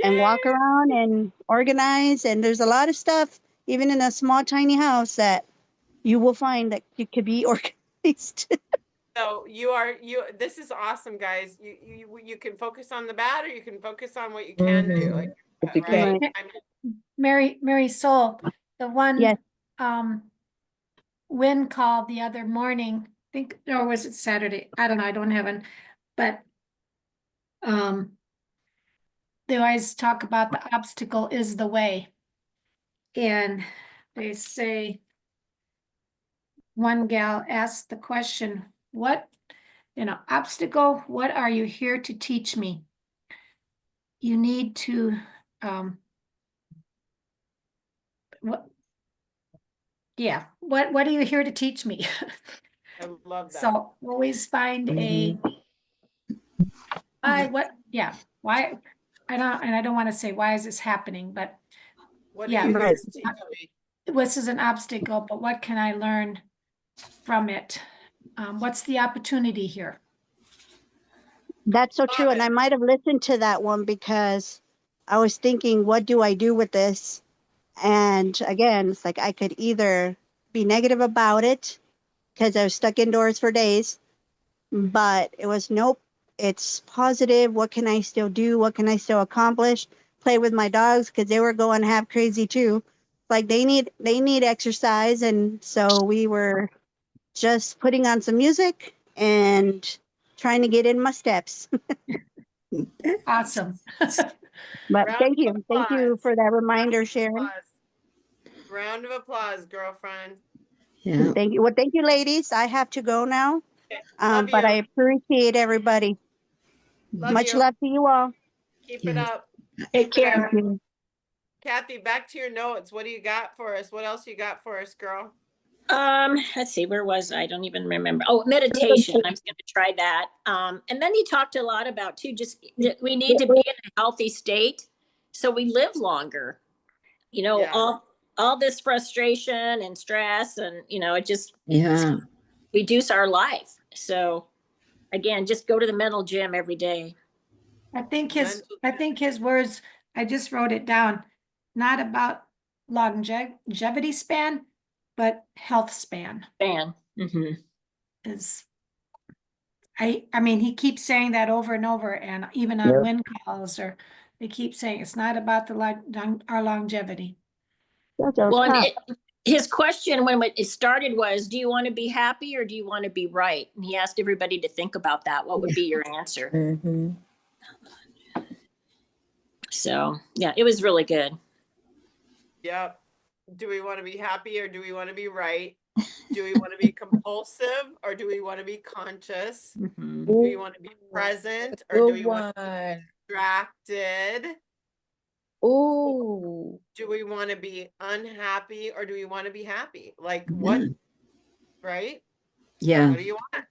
and Yay! walk around and organize. And there's a lot of stuff, even in a small, tiny house, that you will find that you could be organized. So this is awesome, guys. You can focus on the bad or you can focus on what you can do. Mhm. Like, If you right? Right. Mary Soul, the one Yes. Win called the other morning, I think, or was it Saturday? I don't know, I don't have an, but they always talk about the obstacle is the way. And they say, one gal asked the question, what, obstacle, what are you here to teach me? You need to, what are you here to teach me? I love that. So always find a, why, I don't want to say, why is this happening, but What are yeah, you here Right. to teach me? this is an obstacle, but what can I learn from it? What's the opportunity here? That's so true. Love And I it. might have listened to that one because I was thinking, what do I do with this? And again, it's like I could either be negative about it because I was stuck indoors for days, but it was nope, it's positive. What can I still do? What can I still accomplish? Play with my dogs because they were going half crazy too. Like they need exercise, and so we were just putting on some music and trying to get in my steps. Awesome. But Round thank of you applause. for that Round reminder, of Sharon. applause. Round of applause, girlfriend. Yeah. Thank you. Well, thank you, ladies. I have to go now. Okay. Love But I you. appreciate everybody. Love Much you. love to you all. Keep it Yes. up. Take Keep it up. care. Thank you. Kathy, back to your notes. What do you got for us? What else you got for us, girl? Let's see, where was I? Don't even remember. Oh, meditation. I was going to try that. And then he talked a lot about too, just that we need to be in a healthy state so we live longer. Yeah. All this frustration and stress, and it just Yeah. reduce our life. So again, just go to the mental gym every day. I think Mental- his words, I just wrote it down, not about longevity span, but health span Fan. Mm-hmm. is, I mean, he keeps saying that over and over, and even on Yep. win calls, or they keep saying it's not about our longevity. Well, and his question when it started was, do you want to be happy or do you want to be right? And he asked everybody to think about that. What would be your answer? Mhm. So yeah, it was really good. Yep. Do we want to be happy or do we want to be right? Do we want to be compulsive or do we want to be conscious? Mm-hmm. Do we want to be present or do Good we want to one. be distracted? Ooh. Do we want to be unhappy or do we want to be happy? Like what, right? Yeah. What do you want?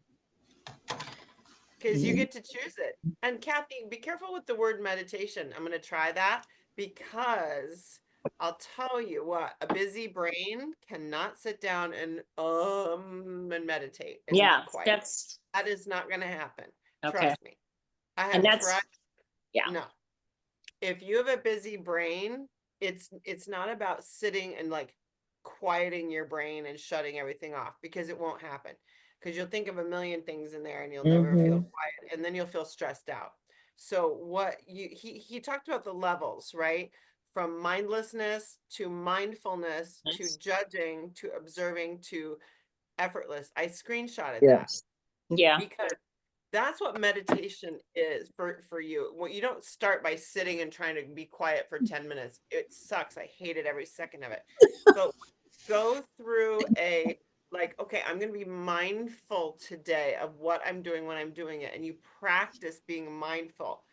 Because you Yeah. get to choose it. And Kathy, be careful with the word meditation. I'm going to try that because I'll tell you what, a busy brain cannot sit down and meditate and Yeah, be quiet. that's That is not going to happen. okay. Trust me. I And have that's tried. yeah. No. If you have a busy brain, it's not about sitting and like quieting your brain and shutting everything off because it won't happen. Because you'll think of a million things in there and you'll never feel quiet and then you'll feel stressed out. So what he talked about the levels, right? From mindlessness to mindfulness to Yes. judging to observing to effortless. I screenshotted that Yes. Yeah. because that's what meditation is for you. Well, you don't start by sitting and trying to be quiet for 10 minutes. It sucks. I hated every second of it. But go through like, okay, I'm going to be mindful today of what I'm doing when I'm doing it. And you practice being mindful.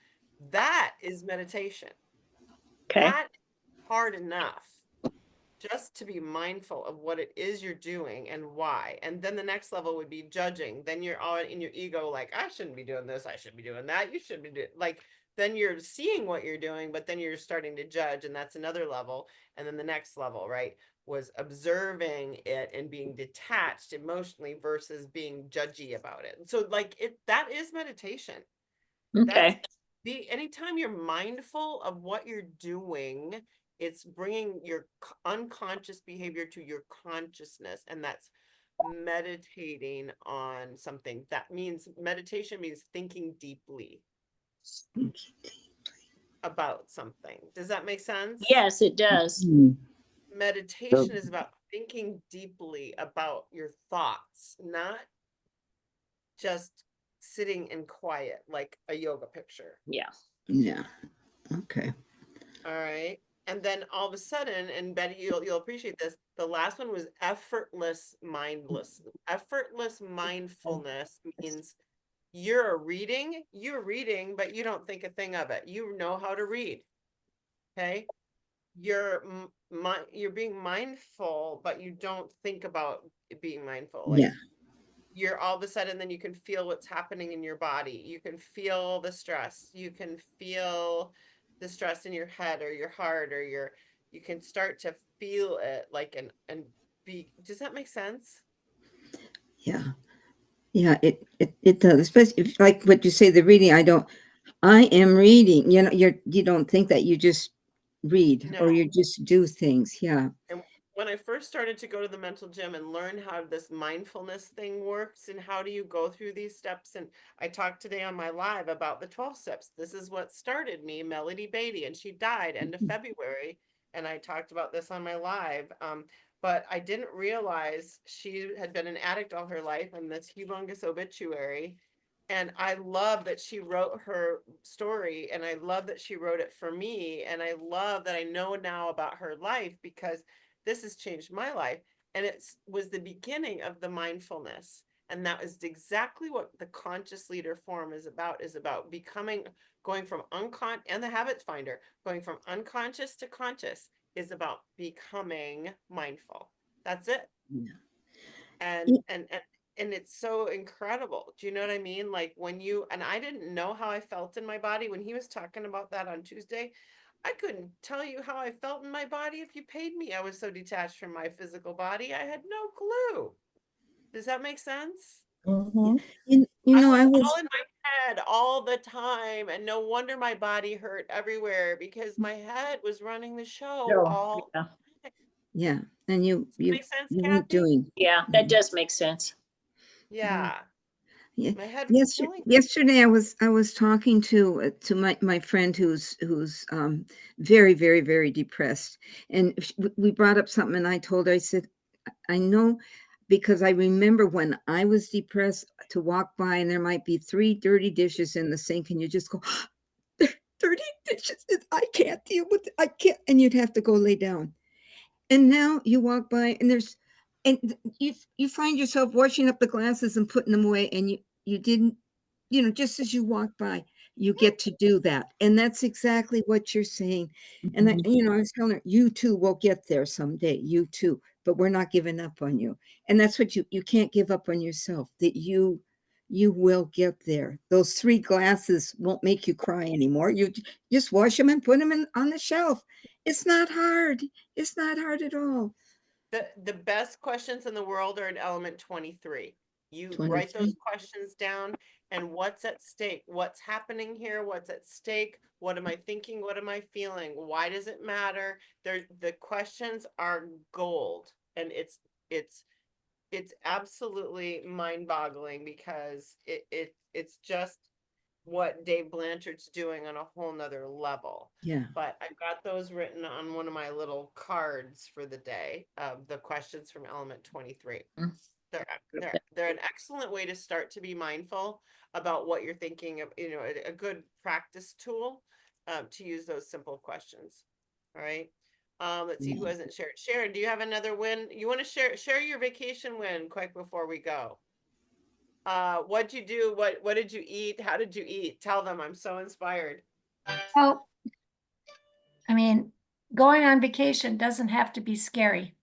That is meditation. Okay. That is hard enough just to be mindful of what it is you're doing and why. And then the next level would be judging. Then you're all in your ego, like, I shouldn't be doing this. I should be doing that. You should be doing like then you're seeing what you're doing, but then you're starting to judge, and that's another level. And then the next level, right, was observing it and being detached emotionally versus being judgy about it. And so like that is meditation. That's Okay. anytime you're mindful of what you're doing, it's bringing your unconscious behavior to your consciousness, and that's meditating on something. That means meditation means thinking deeply about something. Does that make sense? Yes, it does. Meditation is about thinking deeply about your thoughts, not just sitting in quiet like a yoga picture. Yeah. Yeah. Okay. All right. And then all of a sudden, and Betty, you'll appreciate this. The last one was effortless mindfulness means you're reading, but you don't think a thing of it. You know how to read. Okay. You're being mindful, but you don't think about being mindful. Like Yeah. you're all of a sudden, then you can feel what's happening in your body. You can feel the stress. You can feel the stress in your head or your heart or you can start to feel it like and be, does that make sense? Yeah. Yeah, it does. Especially if, like what you say, the reading, I am reading, you don't think that, you just read No. or you just do things. Yeah. And when I first started to go to the mental gym and learn how this mindfulness thing works and how do you go through these steps, and I talked today on my live about the 12 steps. This is what started me, Melody Beatty, and she died end of February. And I talked about this on my live. But I didn't realize she had been an addict all her life and this humongous obituary. And I love that she wrote her story, and I love that she wrote it for me. And I love that I know now about her life because this has changed my life. And it was the beginning of the mindfulness. And that is exactly what the conscious leader forum is about becoming, going from unconscious, and the habits finder, going from unconscious to conscious is about becoming mindful. That's it. Yeah. And it's so incredible. Do you know what I mean? Like when and I didn't know how I felt in my body when he was talking about that on Tuesday. I couldn't tell you how I felt in my body if you paid me. I was so detached from my physical body. I had no clue. Does that make sense? Yeah. I I was was, all in my head all the time, and no wonder my body hurt everywhere because my head was running the show all Yeah. time. yeah. And you, Does that make sense, you weren't Kathy? doing. Yeah, that does make sense. Yeah. Yeah. Yeah. My head was killing me. Yesterday I was talking to my friend who's very, very, very depressed, and we brought up something, and I told her, I said, I know, because I remember when I was depressed, to walk by and there might be 3 dirty dishes in the sink, and you just go, dirty dishes, I can't deal with it. I can't, and you'd have to go lay down. And now you walk by and you find yourself washing up the glasses and putting them away, and you didn't, just as you walk by, you get to do that. And that's exactly what you're saying. And I was telling her, you too will get there someday, you too, but we're not giving up on you. And that's what you can't give up on yourself, that you will get there. Those 3 glasses won't make you cry anymore. You just wash them and put them on the shelf. It's not hard. It's not hard at all. The best questions in the world are in element 23. You write those 23. questions down, and what's at stake? What's happening here? What's at stake? What am I thinking? What am I feeling? Why does it matter? The questions are gold, and it's absolutely mind-boggling because it's just what Dave Blanchard's doing on a whole nother level. Yeah. But I've got those written on one of my little cards for the day of the questions from element 23. They're an excellent way to start to be mindful about what you're thinking of, a good practice tool to use those simple questions. All right. Let's see who hasn't shared. Sharon, do you have another win? You want to share your vacation win quick before we go? What'd you do? What did you eat? How did you eat? Tell them. I'm so inspired. Well, I mean, going on vacation doesn't have to be scary.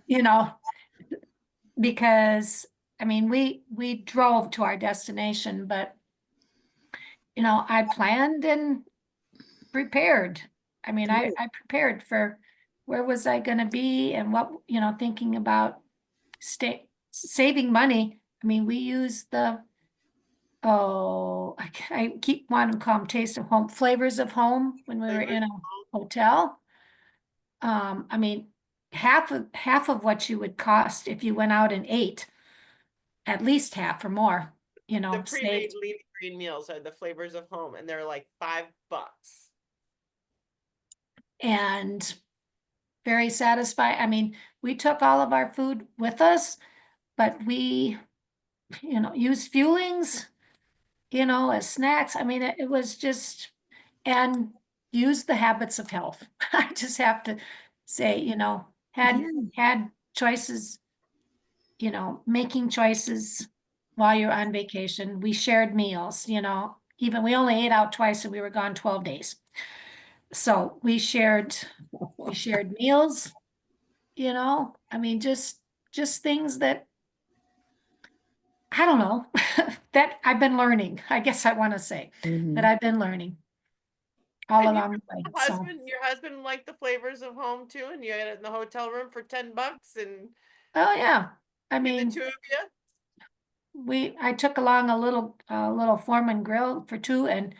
You know, because I mean, we drove to our destination, but I planned and prepared. I mean, Good. I prepared for where was I gonna be and what, thinking about saving money. I mean, we use I keep wanting to call them taste of home, flavors of home when we were Flavors in a of home. hotel. I mean, half of what you would cost if you went out and ate, at least half or more, The pre-made saved. leafy green meals are the flavors of home, and they're like $5. And very satisfied. I mean, we took all of our food with us, but we, used fuelings, as snacks. I mean, it was just, and use the habits of health. I just have to say, had Yeah. had choices, making choices while you're on vacation. We shared meals, even we only ate out twice and we were gone 12 days. So we shared meals, I mean, just things that I don't know that I've been learning. I guess I want to say that I've been learning all And along the way. So, your husband liked the flavors of home too, and you had it in the hotel room for $10, and oh yeah, I between the mean, two of you. I took along a little Foreman grill for two, and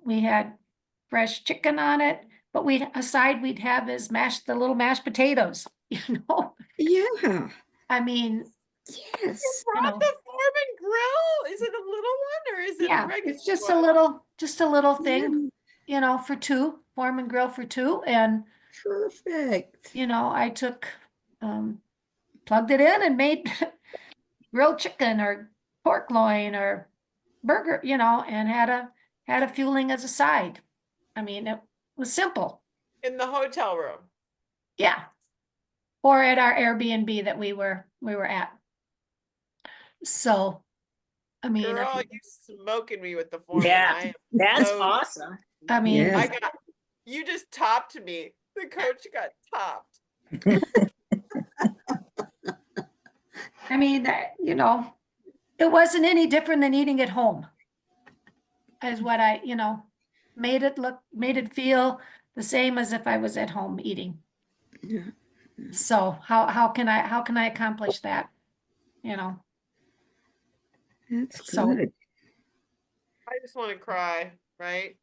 we had fresh chicken on it. But we'd have is the little mashed potatoes. Yeah. I mean, Yes. Brought the Foreman grill? Is it a little one or is it a yeah, regular it's just one? a little thing, Yeah. for two, Foreman grill for two, and Perfect. I took, plugged it in and made grilled chicken or pork loin or burger, and had a fueling as a side. I mean, it was simple. In the hotel room. Yeah. Or at our Airbnb that we were at. So, I mean, Girl, you smoking me with the Foreman. Yeah, I am that's so, awesome. I mean, Yes. you just topped me. The coach got topped. I mean, it wasn't any different than eating at home. Is what I, made it feel the same as if I was at home eating. Yeah. So how can I accomplish that? That's So good. I just want to cry, right?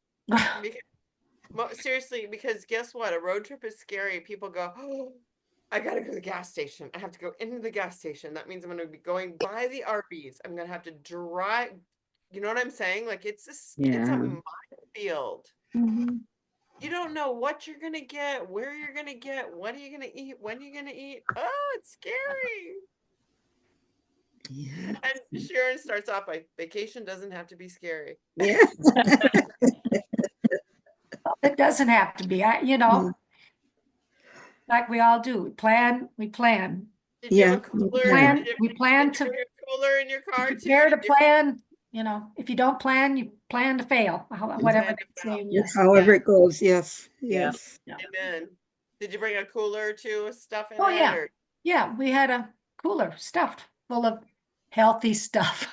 Because, seriously, because guess what? A road trip is scary. People go, oh, I gotta go to the gas station. I have to go into the gas station. That means I'm gonna be going by the Arby's. I'm gonna have to drive. You know what I'm saying? Like it's a Yeah. minefield. Mhm. You don't know what you're gonna get, where you're gonna get, what are you gonna eat, when you're gonna eat. Oh, it's scary. Yeah. And Sharon starts off by vacation doesn't have to be scary. Yeah. It doesn't have to be. Like we all do. We plan. Did you have Yeah. a cooler? Plan, Did we plan you to bring a cooler in your car too? prepare to plan. If you don't plan, you plan to fail. Whatever Plan they to say. fail. Yes. However it goes. Yes. Yeah. Yes. Amen. Did you bring a cooler too with stuff in Oh it? yeah. Or? Yeah, we had a cooler stuffed full of healthy stuff.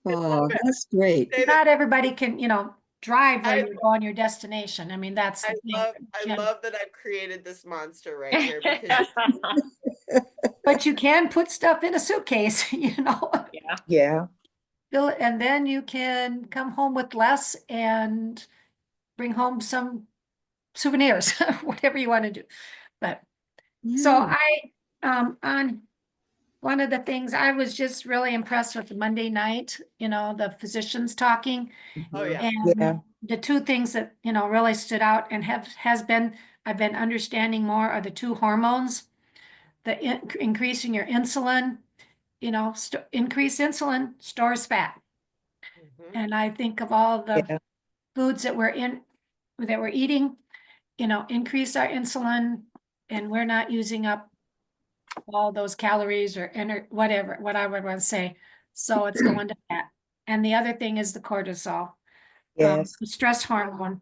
Oh, that's great. Not everybody can, drive where you go on your destination. I mean, that's the thing. I love that I've created this monster right here because But you can put stuff in a suitcase, Yeah. fill it, and then you can come home with less and bring home some souvenirs, whatever you want to do. But so Yeah. on one of the things I was just really impressed with Monday night, the physicians talking. oh yeah. And Yeah. the two things that, really stood out and I've been understanding more are the two hormones, increasing your insulin, increase insulin stores fat. Mhm. And I think of all the Yeah. foods that we're eating, increase our insulin and we're not using up all those calories or whatever, what I would want to say. So it's going to fat. And the other thing is the cortisol, Yes. the stress hormone.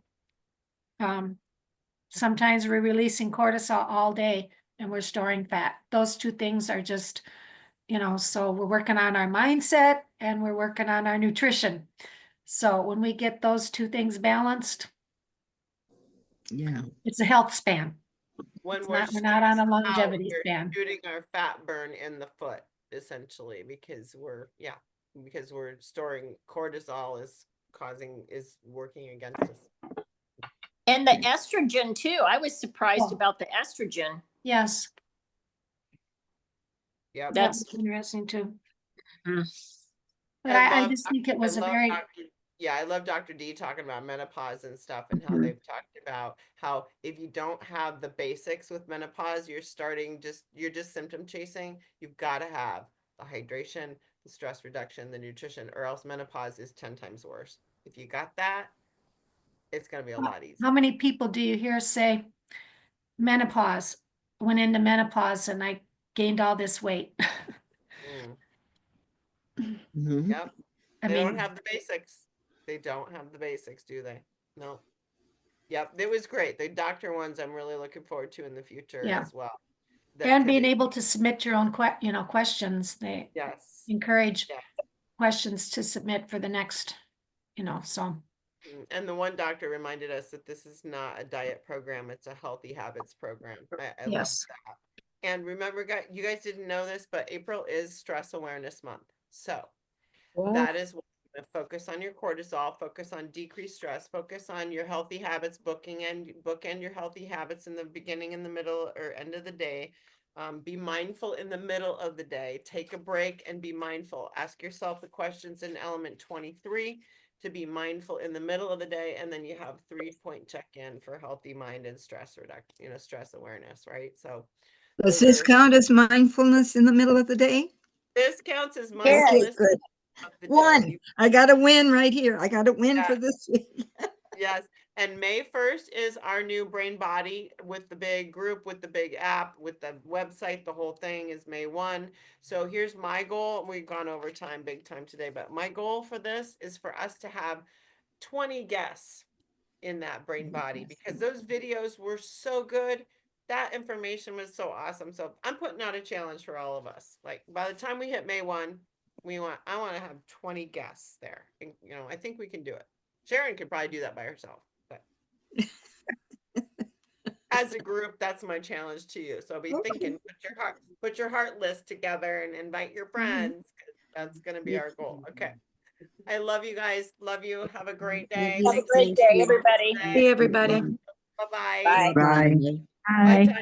Sometimes we're releasing cortisol all day and we're storing fat. Those two things are just, so we're working on our mindset and we're working on our nutrition. So when we get those two things balanced, Yeah. it's a health span. When We're we're not on a stressed out, longevity we're span. shooting our fat burn in the foot, essentially, because we're storing cortisol is working against us. And the estrogen too. I was surprised Oh. about the estrogen. Yes, Yep. That's that's interesting too. Mm. But I just think it was a very, I love Dr. D talking about menopause and stuff, and how they've talked about how if you don't have the basics with menopause, you're just symptom chasing. You've got to have the hydration, the stress reduction, the nutrition, or else menopause is 10 times worse. If you got that, it's going to be a lot easier. how many people do you hear say menopause, went into menopause and I gained all this weight? Mhm. Yep. They don't have the basics. They don't have the basics, do they? No. Yep. It was great. The doctor ones I'm really looking forward to in the future as well. And being able to submit your own questions. They encourage questions to submit for the next, so. And the one doctor reminded us that this is not a diet program, it's a healthy habits program. I love that. And remember, guys, you guys didn't know this, but April is Stress Awareness Month. So that is what focus on your cortisol, focus on decreased stress, focus on your healthy habits, bookend your healthy habits in the beginning, in the middle, or end of the day. Be mindful in the middle of the day. Take a break and be mindful. Ask yourself the questions in element 23 to be mindful in the middle of the day, and then you have 3-point check-in for healthy mind and stress reduction, stress awareness, right? So does this count as mindfulness in the middle of the day? This counts as mindfulness. Okay, good. One. I got a win right here. I got a win for this week. Yes. And May 1st is our new Brain Body with the big group, with the big app, with the website. The whole thing is May 1. So here's my goal. We've gone over time, big time today, but my goal for this is for us to have 20 guests in that Brain Body, because those videos were so good. That information was so awesome. So I'm putting out a challenge for all of us. Like by the time we hit May 1, I want to have 20 guests there. And, I think we can do it. Sharon could probably do that by herself, but as a group, that's my challenge to you. So be thinking, put your heart list together and invite your friends. That's going to be our goal. Okay. I love you guys. Love you. Have a great day. Have a great day, everybody. See everybody. Bye-bye. Bye. Bye.